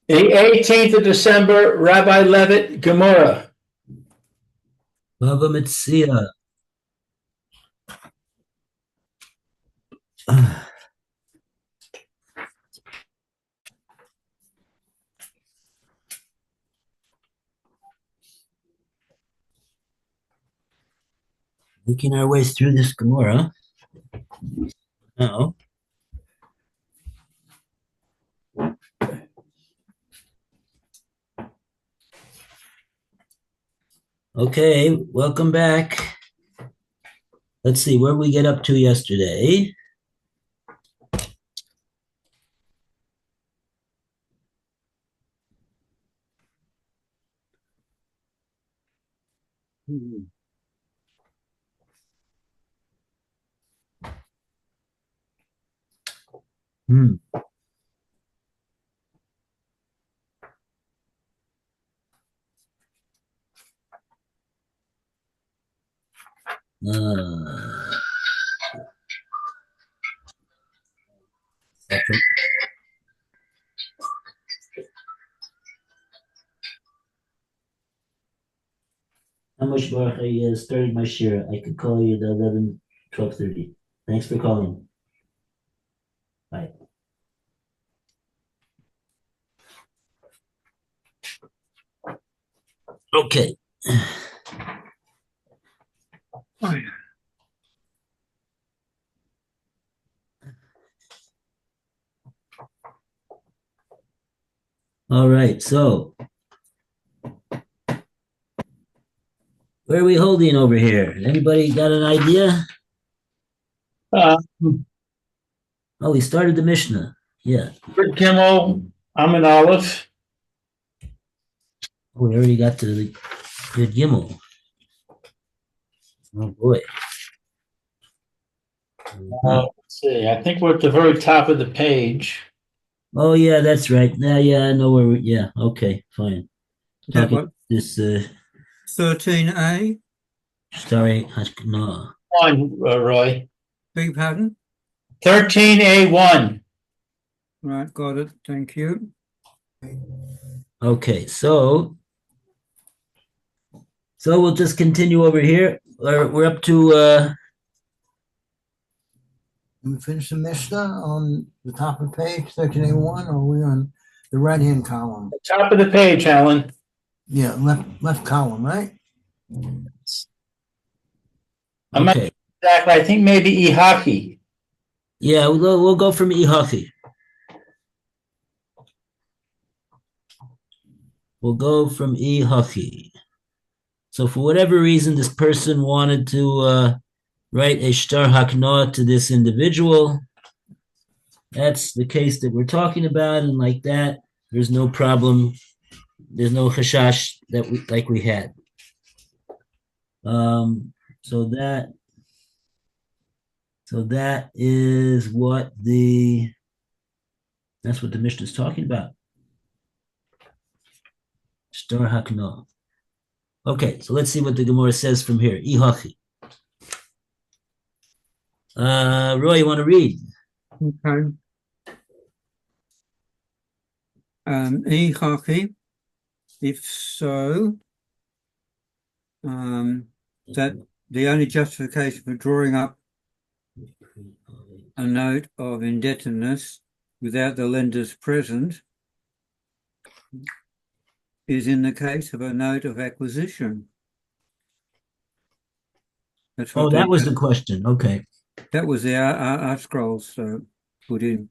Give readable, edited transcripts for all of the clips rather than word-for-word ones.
The 18th of December, Rabbi Levit, Gemora. Bava Metzia. Making our way through this Gemora. Now, okay, welcome back. Let's see where we get up to yesterday. Hmm. Uh, how much Baruch I started my share? I could call you at 11, 12:30. Thanks for calling. Bye. Okay. All right, so where are we holding over here? Anybody got an idea? Uh, Oh, we started the Mishnah. Yeah. Gimel, I'm an Aleph. Oh, we already got to the good Gimel. Oh boy. Let's see. I think we're at the very top of the page. Oh yeah, that's right. Yeah, I know where yeah, okay, fine. That Talking what? this 13A? story no. One, Roy. Beg your pardon? 13A1. Right, got it. Thank you. Okay, so we'll just continue over here. We're up to we finish the Mishnah on the top of page 13A1, or are we on the right-hand column? Top of the page, Alan. Yeah, left column, right? I'm not okay. exactly. I think maybe Ihaki. Yeah, we'll go from Ihaki. We'll go from Ihaki. So for whatever reason, this person wanted to write a shtar haknoah to this individual. That's the case that we're talking about, and like that, there's no problem. There's no chashash that we had. So that is what that's what the Mishnah is talking about. Shtar haknoah. Okay, so let's see what the Gemara says from here. Ihachi. Roy, you want to read? Okay. Ihaki, if so, that the only justification for drawing up a note of indebtedness without the lenders present is in the case of a note of acquisition. That's what that was the question. Okay. That was the art scrolls put in.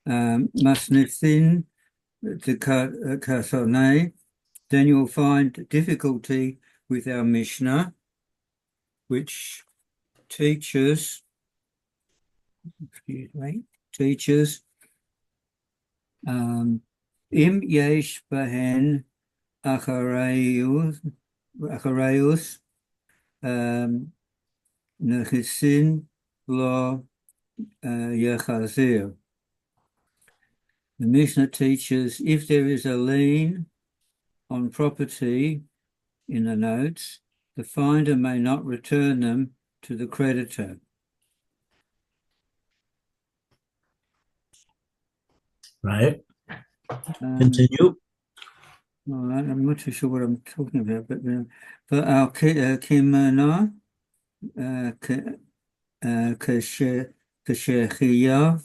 Masnithin to Kasone, then you'll find difficulty with our Mishnah, which teaches im yesh bahen achareus nechisin lo yechazir. The Mishnah teaches if there is a lien on property in the notes, the finder may not return them to the creditor. Right. Continue. All right, I'm not too sure what I'm talking about, but for our Kimana, Kashechayav,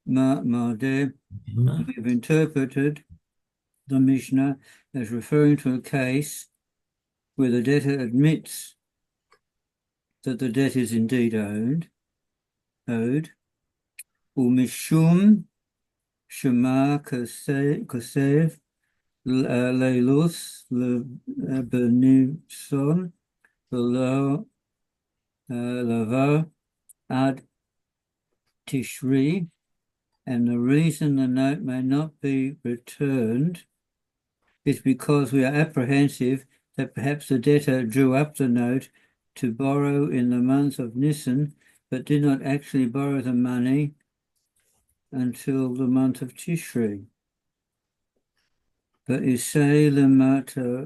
Ma'adeh, we've interpreted the Mishnah as referring to a case where the debtor admits that the debt is indeed owed, Umishum Shema Kosev Leilus Benison below Lava Ad Tishri, and the reason the note may not be returned is because we are apprehensive that perhaps the debtor drew up the note to borrow in the month of Nisan, but did not actually borrow the money until the month of Tishri. But Isay Lemata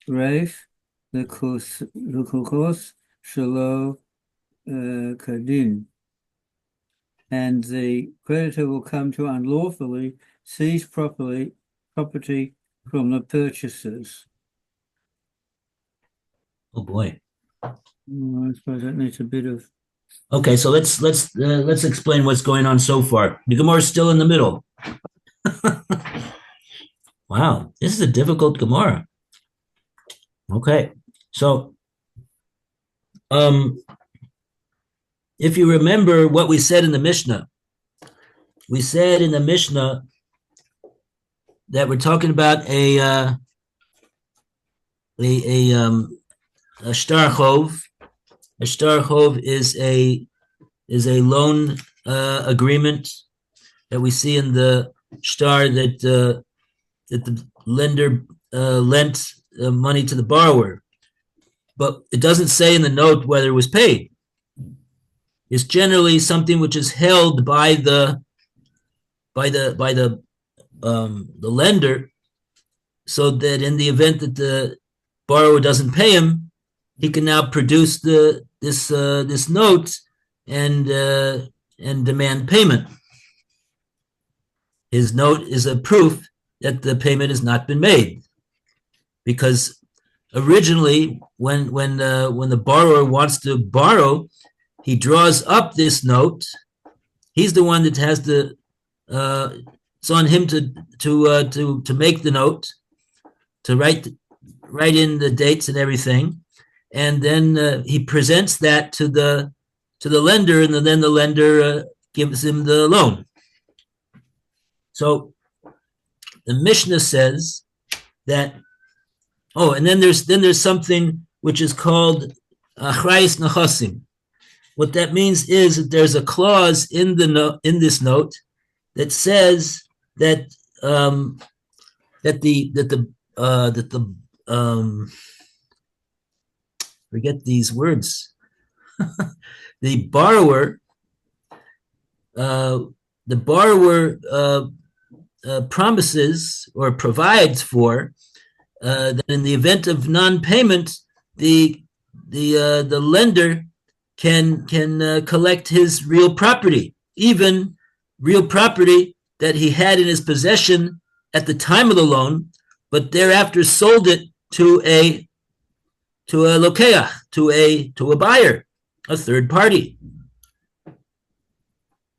Reif, the Kukos Shalo Kadin, and the creditor will come to unlawfully seize property from the purchasers. Oh boy. I suppose that needs a bit of. Okay, so let's explain what's going on so far. The Gemara is still in the middle. Wow, this is a difficult Gemara. Okay, so if you remember what we said in the Mishnah, we said in the Mishnah that we're talking about a shtar chov. A shtar chov is a loan agreement that we see in the shtar that the lender lent money to the borrower, but it doesn't say in the note whether it was paid. It's generally something which is held by the lender, so that in the event that the borrower doesn't pay him, he can now produce this note and demand payment. His note is a proof that the payment has not been made, because originally, when the borrower wants to borrow, he draws up this note. He's the one that has the. It's on him to make the note, to write in the dates and everything, and then he presents that to the lender, and then the lender gives him the loan. So the Mishnah says that. Oh, and then there's something which is called achrayis nechasim. What that means is that there's a clause in this note that says that forget these words. The borrower promises or provides for that in the event of non-payment, the lender can collect his real property, even real property that he had in his possession at the time of the loan, but thereafter sold it to a lokeach, to a buyer, a third party.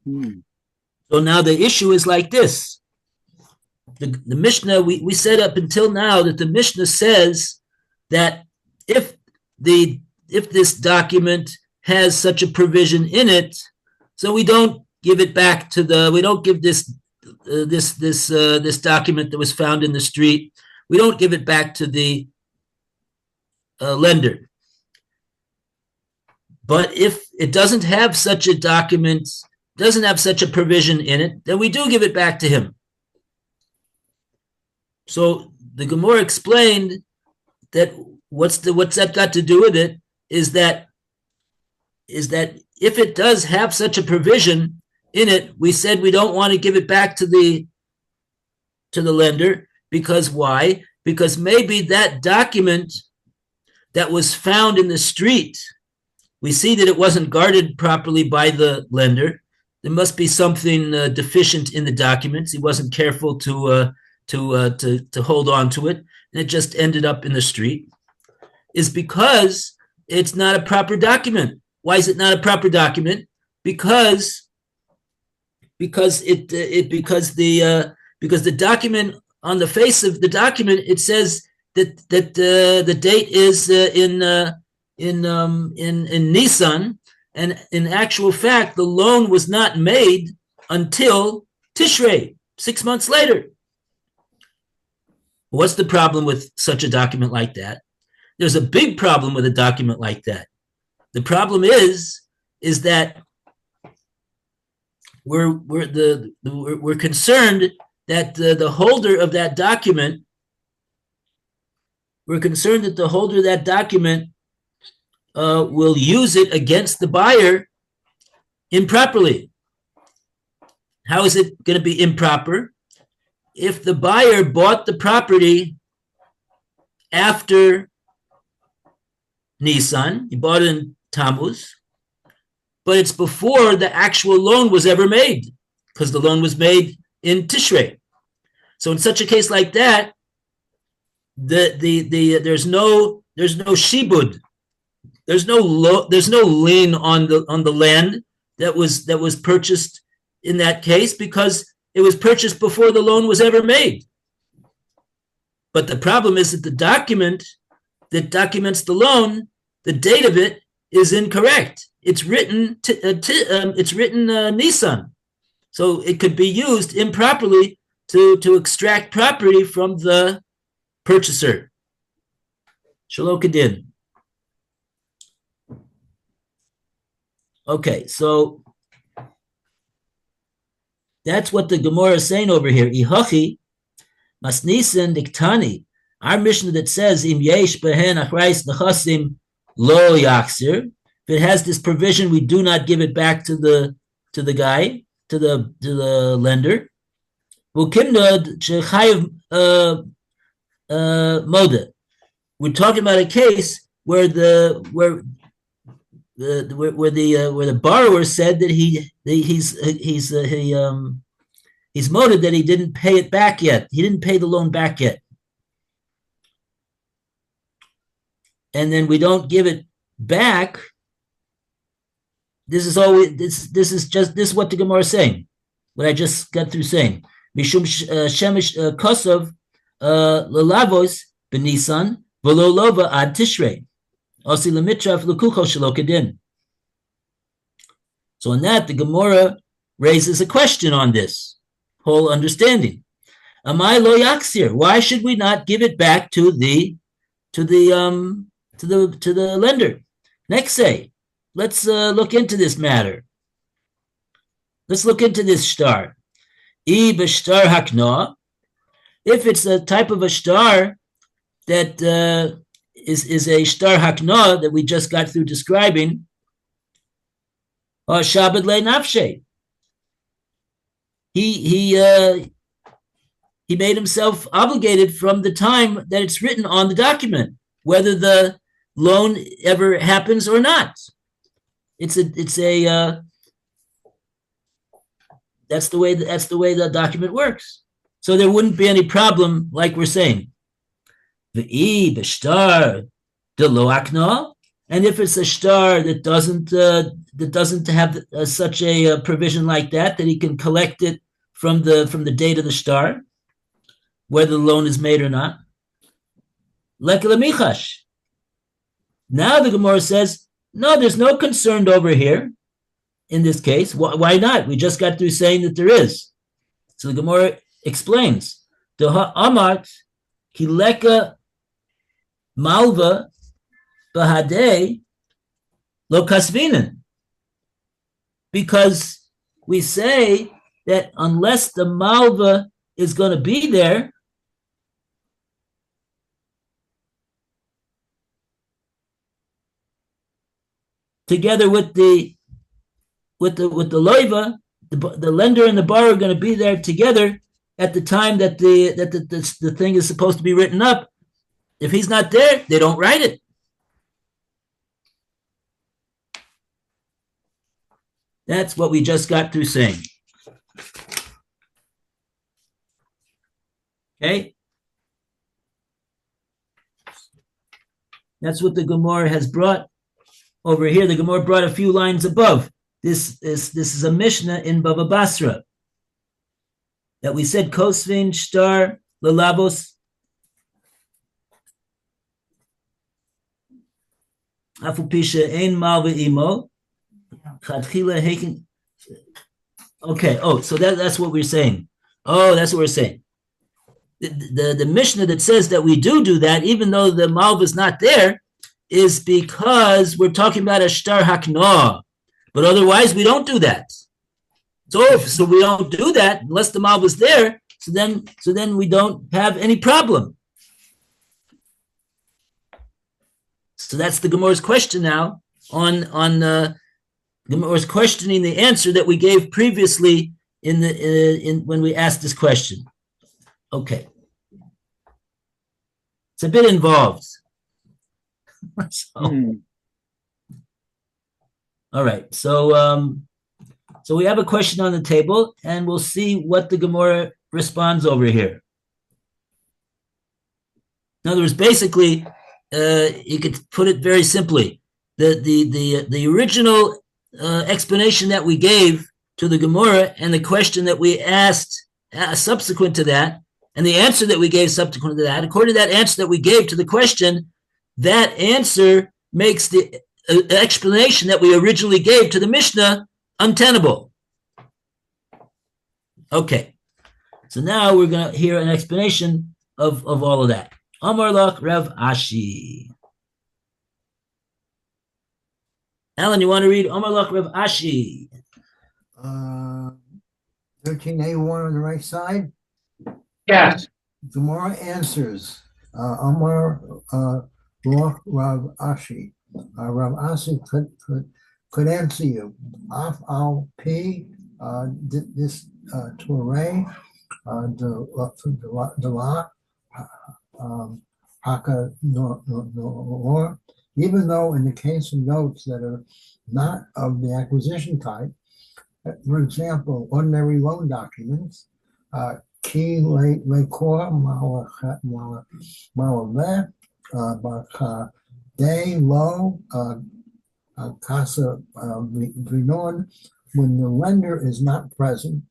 So now the issue is like this. The Mishnah, we said up until now that the Mishnah says that if this document has such a provision in it, so we don't give it back we don't give this document that was found in the street, we don't give it back to the lender. But if it doesn't have such a document, doesn't have such a provision in it, then we do give it back to him. So the Gemora explained that what's that got to do with it is that if it does have such a provision in it, we said we don't want to give it back to the lender, because why? Because maybe that document that was found in the street, we see that it wasn't guarded properly by the lender. there must be something deficient in the documents. He wasn't careful to hold on to it, and it just ended up in the street, is because it's not a proper document. Why is it not a proper document? Because the document, on the face of the document, it says that the date is in Nisan, and in actual fact, the loan was not made until Tishrei, 6 months later. What's the problem with such a document like that? There's a big problem with a document like that. The problem is that we're concerned that the holder of that document, will use it against the buyer improperly. How is it going to be improper? If the buyer bought the property after Nisan, he bought it in Tammuz, but it's before the actual loan was ever made, because the loan was made in Tishrei. So in such a case like that, there's no shibud, there's no lien on the land that was purchased in that case, because it was purchased before the loan was ever made. But the problem is that the document that documents the loan, the date of it is incorrect. It's written Nisan, so it could be used improperly to extract property from the purchaser. Shalom Kadin. Okay, so that's what the Gemora is saying over here. Ihachi masnisen diktani. Our Mishnah that says im yesh behen achrais nechasim lo yaksir. If it has this provision, we do not give it back to the guy, to the lender. V'kimnod shechayiv moda. We're talking about a case where the borrower said that he's moted that he didn't pay it back yet. He didn't pay the loan back yet, and then we don't give it back. This is what the Gemara is saying. What I just got through saying. Mishum shemish kosov lelavos benisan v'lo lova ad tishrei. So in that, the Gemara raises a question on this whole understanding. Amai lo yaksir. Why should we not give it back to the lender? Next say, let's look into this matter. Let's look into this shtar. I b'shtar hakna. If it's a type of a shtar that is a shtar hakna that we just got through describing, or shabbat le nafshe. He made himself obligated from the time that it's written on the document, whether the loan ever happens or not. That's the way the document works. So there wouldn't be any problem, like we're saying. The shtar de lo akna, and if it's a shtar that doesn't have such a provision like that he can collect it from the date of the shtar, whether the loan is made or not. Like lemichash. Now the Gemara says, no, there's no concern over here. In this case, why not? We just got through saying that there is. So the Gemara explains, the ha'amat kileka malva bahadei lo kasvinen, because we say that unless the malva is going to be there, together with the loiva, the lender and the borrower are going to be there together at the time that the thing is supposed to be written up. If he's not there, they don't write it. That's what we just got through saying. Okay? That's what the Gemora has brought over here. The Gemora brought a few lines above. This is a Mishnah in Bava Basra that we said Kosvin Shtar Lalabos Afupisha Ein Malva Imo Chadchila Haken. Okay, so that's what we're saying. Oh, that's what we're saying. The Mishnah that says that we do that, even though the Malva is not there, is because we're talking about a Shtar Hakna. But otherwise, we don't do that. So we don't do that unless the Malva is there. So then we don't have any problem. So that's the Gemora's question now on Gemora's questioning the answer that we gave previously in when we asked this question. Okay, it's a bit involved. All right, so we have a question on the table, and we'll see what the Gemora responds over here. In other words, basically, you could put it very simply. The original explanation that we gave to the Gemora and the question that we asked subsequent to that, and the answer that we gave subsequent to that, according to that answer that we gave to the question, that answer makes the explanation that we originally gave to the Mishnah untenable. Okay, so now we're going to hear an explanation of all of that. Amar lach Rav Ashi. Alan, you want to read Amar lach Rav Ashi? 13A1 on the right side. Yes. Gemara answers. Amar lach Rav Ashi. Rav Ashi could answer you. Af al pi this Torah the law haka nor, even though in the case of notes that are not of the acquisition type, for example, ordinary loan documents, ki lekor malave baka day low casa vinon, when the lender is not present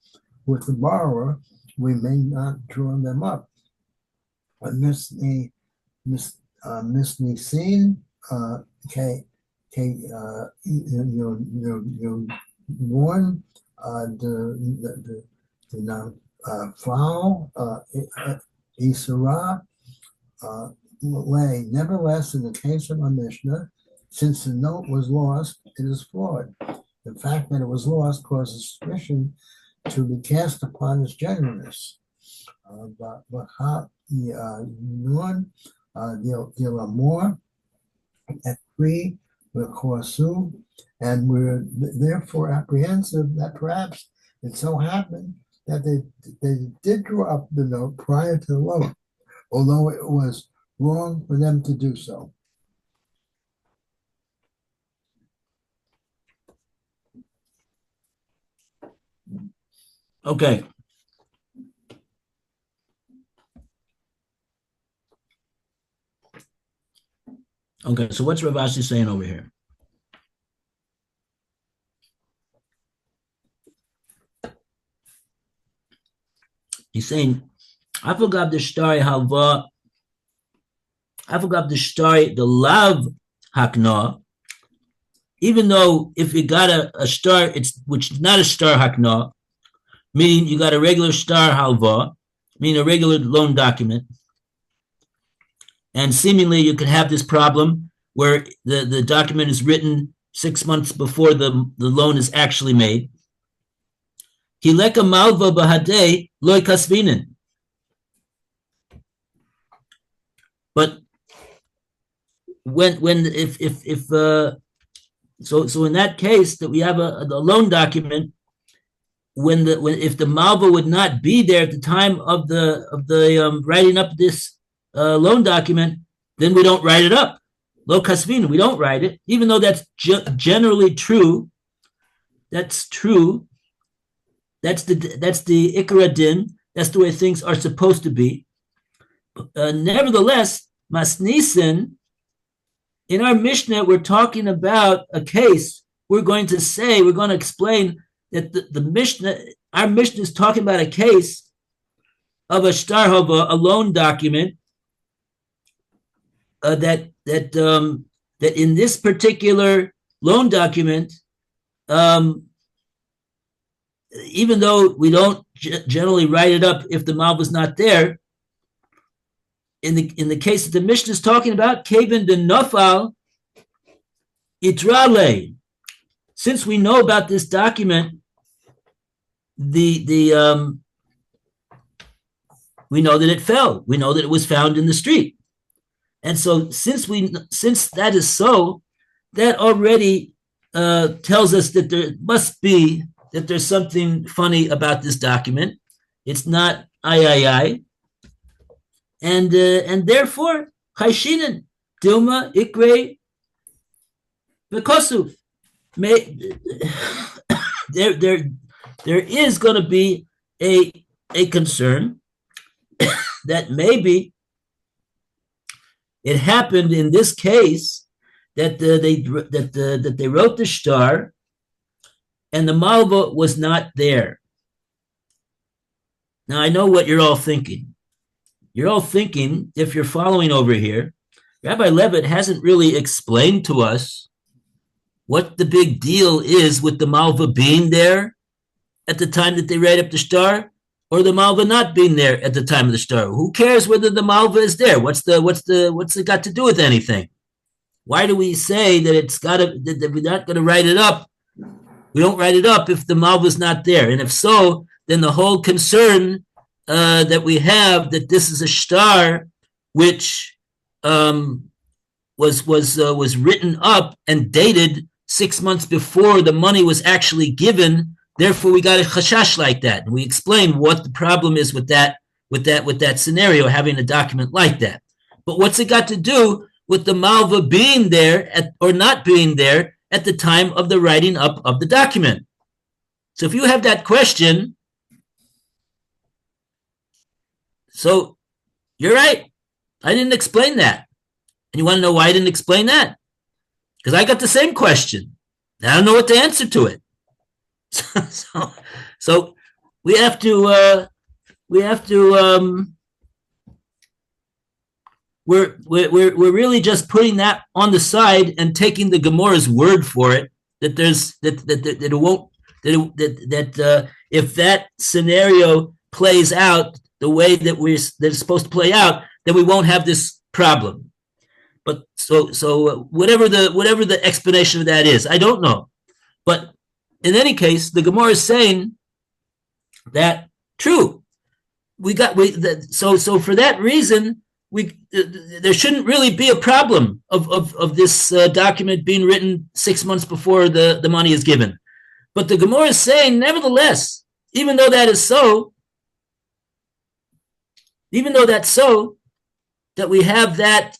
with the borrower, we may not draw them up. Miss Nisin, okay, you warn the foul Isra lay. Nevertheless, in the case of a Mishnah, since the note was lost, it is flawed. The fact that it was lost causes suspicion to be cast upon its genuineness. More at 3 and we're therefore apprehensive that perhaps it so happened that they did draw up the note prior to the loan, although it was wrong for them to do so. Okay. Okay, so what's Rav Ashi saying over here? He's saying, I forgot the story halva. I forgot the story the lav hakna. Even though if you got a star, which is not a star hakna, meaning you got a regular star halva, meaning a regular loan document, and seemingly you could have this problem where the document is written 6 months before the loan is actually made. Hileka malva bahadei loy kasvinin. But so in that case that we have a loan document, if the malva would not be there at the time of the writing up this loan document, then we don't write it up. Lo kasvin, we don't write it, even though that's generally true, That's true. That's the Ikra Din. That's the way things are supposed to be. Nevertheless, Masnisen, in our Mishnah, we're talking about a case. We're going to explain that the Mishnah, our Mishnah is talking about a case of a shtar hava, a loan document, that in this particular loan document, even though we don't generally write it up if the malva is not there, in the case that the Mishnah is talking about, Kevin de Nofal Itrale. Since we know about this document, we know that it fell. We know that it was found in the street. And so since that is so, that already tells us that there's something funny about this document. It's not I. And therefore, Chayshinan, Dilma, Ikre, Vekosuf. There is going to be a concern that maybe it happened in this case that they wrote the shtar and the malva was not there. Now I know what you're all thinking. You're all thinking, if you're following over here, Rabbi Levit hasn't really explained to us what the big deal is with the malva being there at the time that they write up the shtar, or the malva not being there at the time of the shtar. Who cares whether the malva is there? What's it got to do with anything? Why do we say that we're not going to write it up? We don't write it up if the malva is not there, and if so, then the whole concern that we have that this is a shtar which was written up and dated 6 months before the money was actually given. Therefore, we got a chashash like that. And we explained what the problem is with that scenario, having a document like that. But what's it got to do with the malva being there or not being there at the time of the writing up of the document? So if you have that question, so you're right. I didn't explain that. And you want to know why I didn't explain that? Because I got the same question. And I don't know what the answer to it. So we have to we're really just putting that on the side and taking the Gemora's word for it that if that scenario plays out the way that it's supposed to play out, then we won't have this problem. But so whatever the explanation of that is, I don't know. But in any case, the Gemora is saying that true. So for that reason, there shouldn't really be a problem of this document being written 6 months before the money is given. But the Gemora is saying, nevertheless, even though that's so, that we have that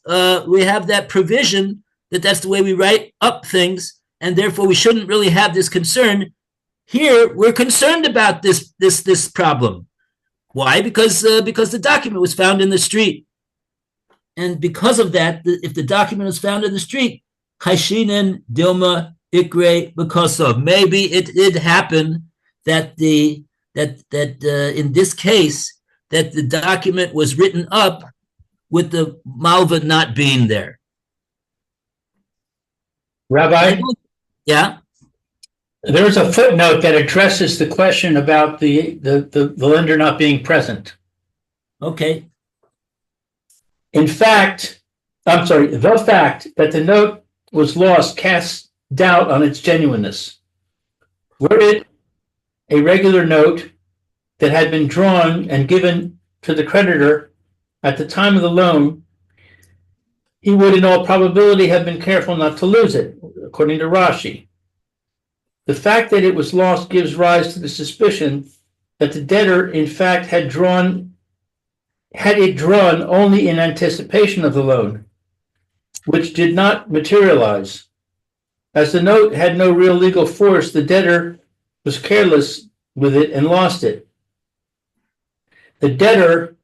provision that's the way we write up things, and therefore we shouldn't really have this concern. Here we're concerned about this problem. Why? Because the document was found in the street, and because of that, if the document was found in the street, Chayshinan Dilma Ikre Bekosov, maybe it did happen that in this case that the document was written up with the malva not being there. Rabbi? Yeah? There's a footnote that addresses the question about the lender not being present. Okay. The fact that the note was lost casts doubt on its genuineness. Were it a regular note that had been drawn and given to the creditor at the time of the loan, he would in all probability have been careful not to lose it, according to Rashi. The fact that it was lost gives rise to the suspicion that the debtor, in fact, had it drawn only in anticipation of the loan, which did not materialize. As the note had no real legal force, the debtor was careless with it and lost it. The debtor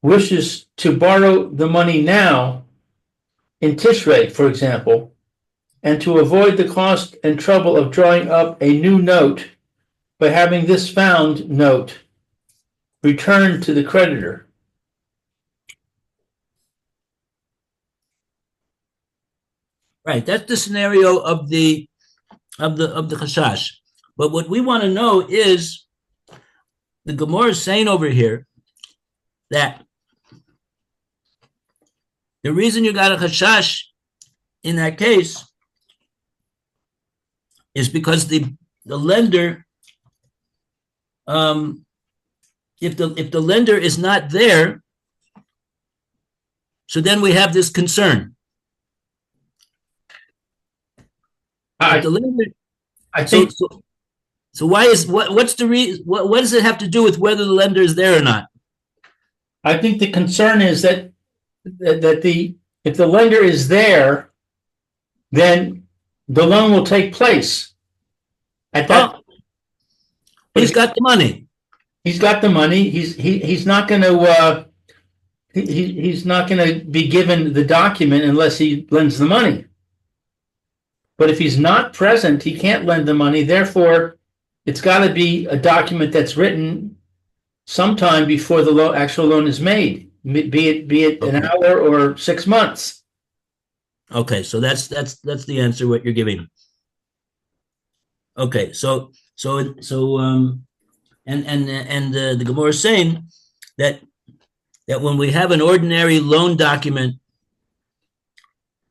wishes to borrow the money now in Tishrei, for example, and to avoid the cost and trouble of drawing up a new note by having this found note returned to the creditor. Right. That's the scenario of the chashash. But what we want to know is the Gemora is saying over here that the reason you got a chashash in that case is because the lender, if the lender is not there, so then we have this concern. I think So why is what's the reason? What does it have to do with whether the lender is there or not? I think the concern is that if the lender is there, then the loan will take place. At that, He's got the money. he's got the money. He's not going to he's not going to be given the document unless he lends the money. But if he's not present, he can't lend the money. Therefore, it's got to be a document that's written sometime before the actual loan is made, be it an hour or 6 months. Okay, so that's the answer what you're giving. Okay, so the Gemora is saying that when we have an ordinary loan document,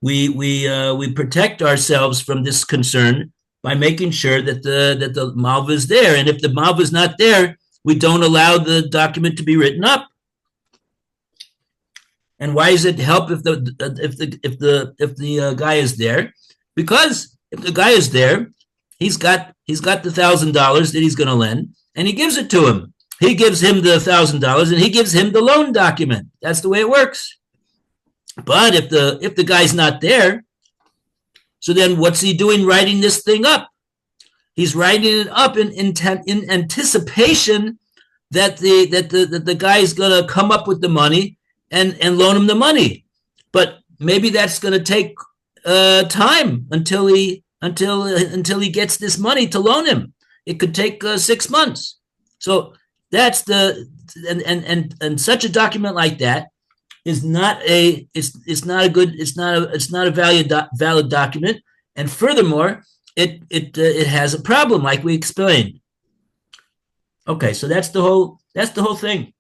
we protect ourselves from this concern by making sure that the malva is there, and if the malva is not there, we don't allow the document to be written up. And why does it help if the guy is there? Because if the guy is there, he's got the $1,000 that he's going to lend, and he gives it to him. He gives him the $1,000, and he gives him the loan document. That's the way it works. But if the guy's not there, so then what's he doing writing this thing up? He's writing it up in anticipation that the guy's going to come up with the money and loan him the money. But maybe that's going to take time until he gets this money to loan him. It could take 6 months. So that's and such a document like that is not a valid document, and furthermore it has a problem, like we explained. Okay, so that's the whole thing.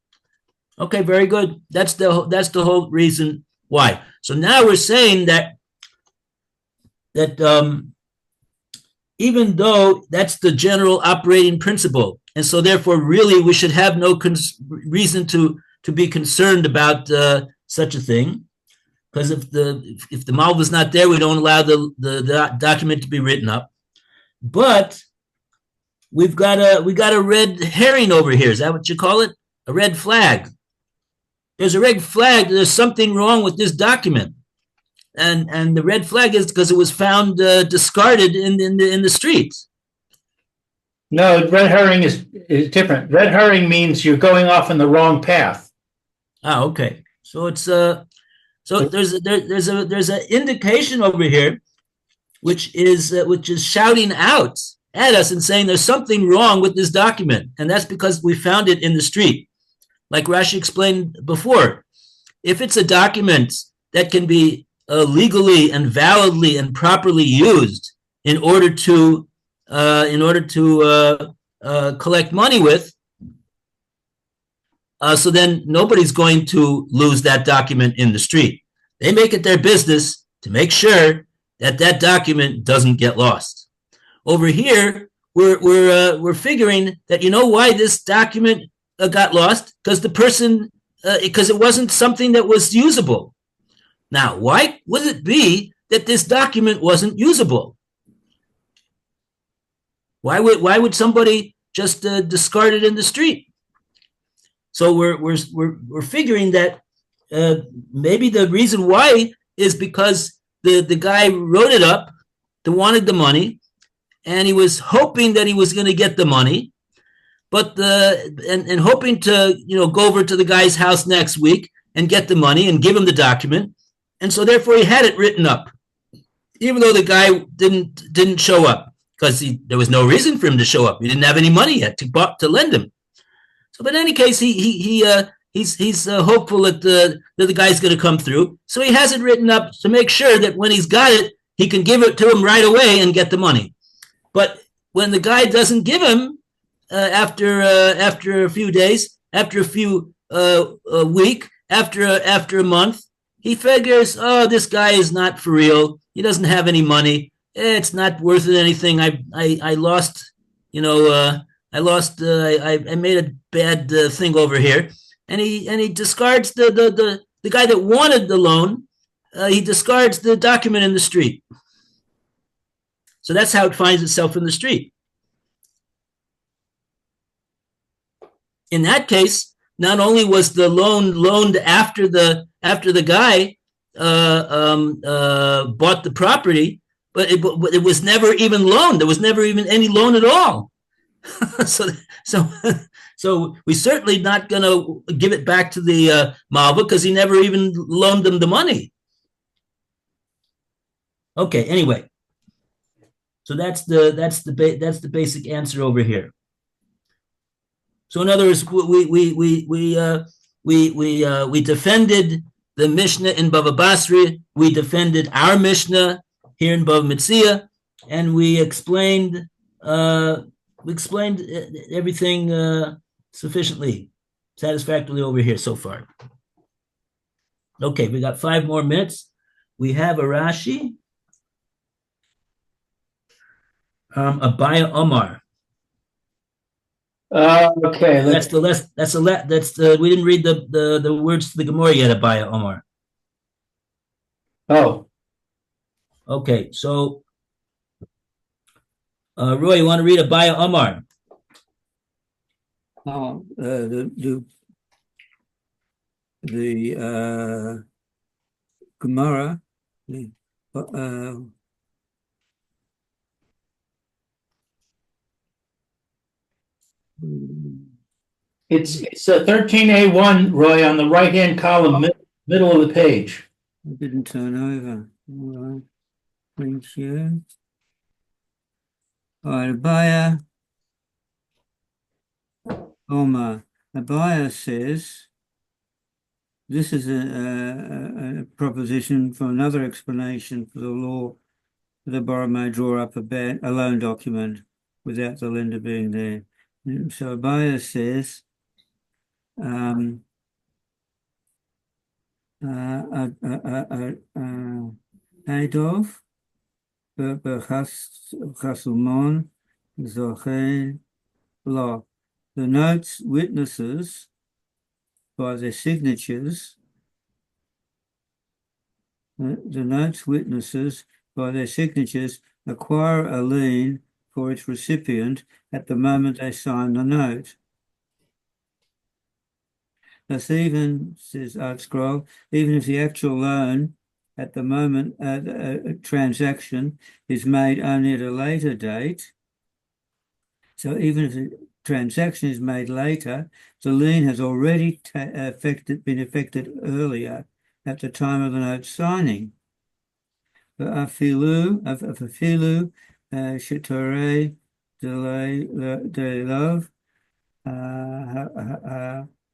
Okay, very good. That's the whole reason why. So now we're saying that even though that's the general operating principle, and so therefore really we should have no reason to be concerned about such a thing, because if the malva is not there, we don't allow the document to be written up. But we got a red herring over here. Is that what you call it? A red flag. There's a red flag. There's something wrong with this document, and the red flag is because it was found discarded in the streets. No, red herring is different. Red herring means you're going off on the wrong path. Ah, okay. So it's so there's an indication over here, which is shouting out at us and saying there's something wrong with this document, and that's because we found it in the street, like Rashi explained before. If it's a document that can be legally and validly and properly used in order to collect money with, so then nobody's going to lose that document in the street. They make it their business to make sure that document doesn't get lost. Over here, we're figuring that, you know why this document got lost? Because because it wasn't something that was usable. Now, why would it be that this document wasn't usable? Why would somebody just discard it in the street? So we're figuring that maybe the reason why is because the guy wrote it up, wanted the money, and he was hoping that he was going to get the money, but and hoping to go over to the guy's house next week and get the money and give him the document, and so therefore he had it written up, even though the guy didn't show up because there was no reason for him to show up. He didn't have any money yet to lend him. So, but in any case, he's hopeful that the guy's going to come through. So he has it written up to make sure that when he's got it, he can give it to him right away and get the money. But when the guy doesn't give him after a few days, after a few a week, after a month, he figures, oh, this guy is not for real. He doesn't have any money. It's not worth it anything. I lost, I made a bad thing over here, and he discards the guy that wanted the loan. He discards the document in the street. So that's how it finds itself in the street. In that case, not only was the loan loaned after the guy bought the property, but it was never even loaned. There was never even any loan at all. So we certainly not going to give it back to the Malva because he never even loaned them the money. Okay. Anyway, so that's the basic answer over here. So in other words, we defended the Mishnah in Bava Basri. We defended our Mishnah here in Bava Metzia, and we explained everything sufficiently, satisfactorily over here so far. Okay, we got 5 more minutes. We have a Rashi, Abaya Omar. Okay, We didn't read the words to the Gemora yet, Abaya Omar. Oh, Okay, so Roy, you want to read Abaya Omar? Oh, the Gemara, it's 13A1, Roy, on the right-hand column, middle of the page. I didn't turn over. All right. Thank you. All right, Abaya Omar. Abaya says, this is a proposition for another explanation for the law that a borrower may draw up a loan document without the lender being there. So Abaya says, Adolf Chasumon Zochen Law. The notes witnesses by their signatures. The notes witnesses by their signatures acquire a lien for its recipient at the moment they sign the note. Thus, even, says Art Scroll, even if the actual loan at the moment transaction is made only at a later date, so even if the transaction is made later, the lien has already been affected earlier at the time of the note signing. Afilu Shetorei de Love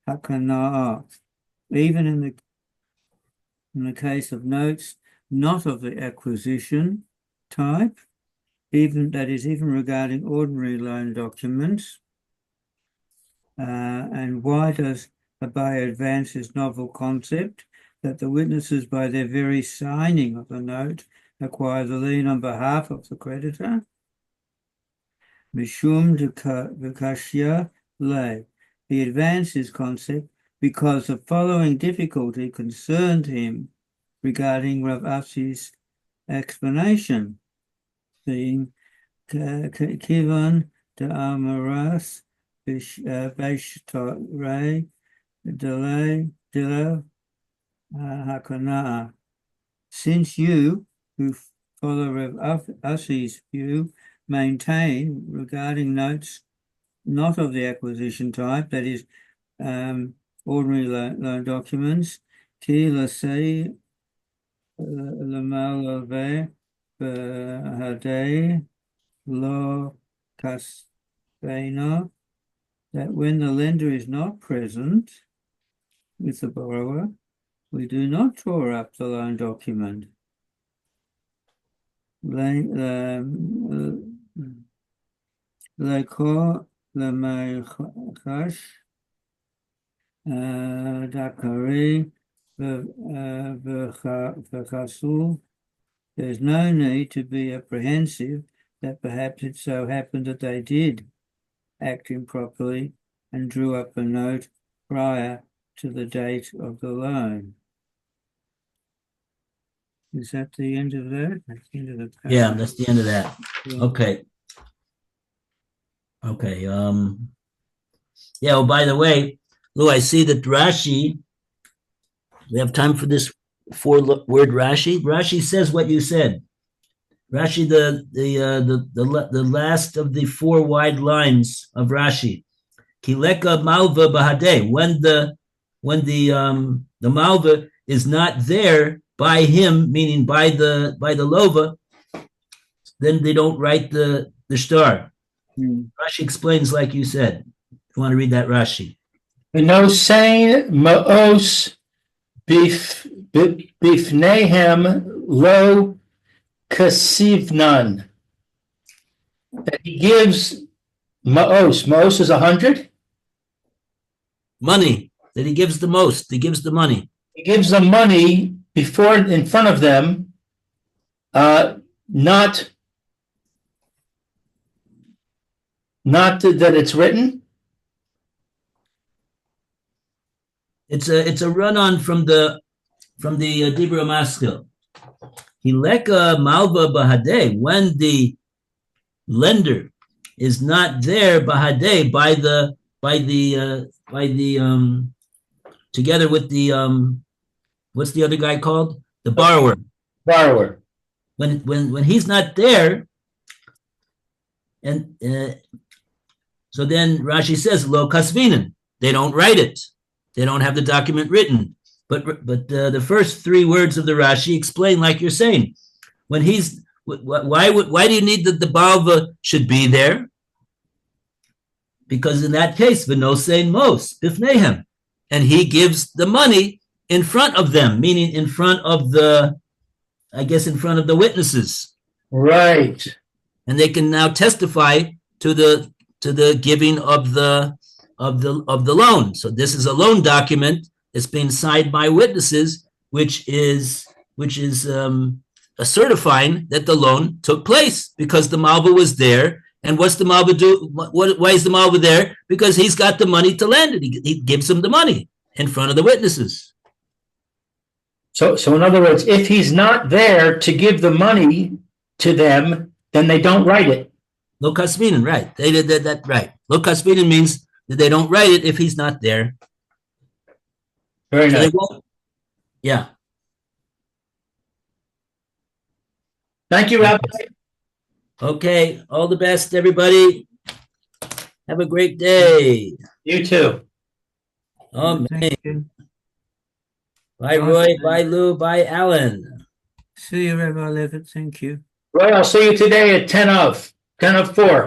Hakana'ah. Even in the case of notes not of the acquisition type, even regarding ordinary loan documents. And why does Abaya advance his novel concept that the witnesses, by their very signing of the note, acquire the lien on behalf of the creditor? Mishum Vikashya Le. He advanced his concept because the following difficulty concerned him regarding Rav Asi's explanation, being Kivan de Amaras Beishtore Delay Hakana. Since you, who follow Rav Asi's view, maintain regarding notes not of the acquisition type, that is, ordinary loan documents, ki l'sei l'malave b'hadei lo kasveno, that when the lender is not present with the borrower, we do not draw up the loan document. Leko lemechash dakari v'chasul. There's no need to be apprehensive that perhaps it so happened that they did act improperly and drew up a note prior to the date of the loan. Is that the end of that? That's the end of the Yeah, that's the end of that. Yeah. Okay. Okay. Yeah. Oh, by the way, Lou, I see that Rashi. We have time for this four-word Rashi. Rashi says what you said. Rashi, the last of the four wide lines of Rashi. Kileka malva bahade. When the malva is not there by him, meaning by the lova, then they don't write the star. Rashi explains like you said. You want to read that Rashi? V'nosein ma'os bifnehem lo kasivnan. That he gives ma'os. Ma'os is 100. Money that he gives the most. He gives the money. He gives them money before in front of them, not that it's written. It's a run-on from the Dibra Maskil. Hileka malva bahade, when the lender is not there bahade by the together with the what's the other guy called? The borrower. Borrower. When he's not there, and so then Rashi says lo kasvinen. They don't write it. They don't have the document written. But the first three words of the Rashi explain, like you're saying, when he's why do you need that the Bava should be there? Because in that case, v'nosein mos bifnehem, and he gives the money in front of them, meaning in front of the witnesses. Right. And they can now testify to the giving of the loan. So this is a loan document. It's being signed by witnesses, which is certifying that the loan took place because the Malva was there. And what's the Malva do? Why is the Malva there? Because he's got the money to lend it. He gives them the money in front of the witnesses. So in other words, if he's not there to give the money to them, then they don't write it. Lo kasvinen, right? They did that right. Lo kasvinen means that they don't write it if he's not there. Very nice. Yeah. Thank you, Rabbi. Okay. All the best, everybody. Have a great day. You too. Amen. Thank you. Bye, Roy. Bye, Lou. Bye, Alan. See you, Rabbi Levit. Thank you. Roy, I'll see you today at 10 of 4.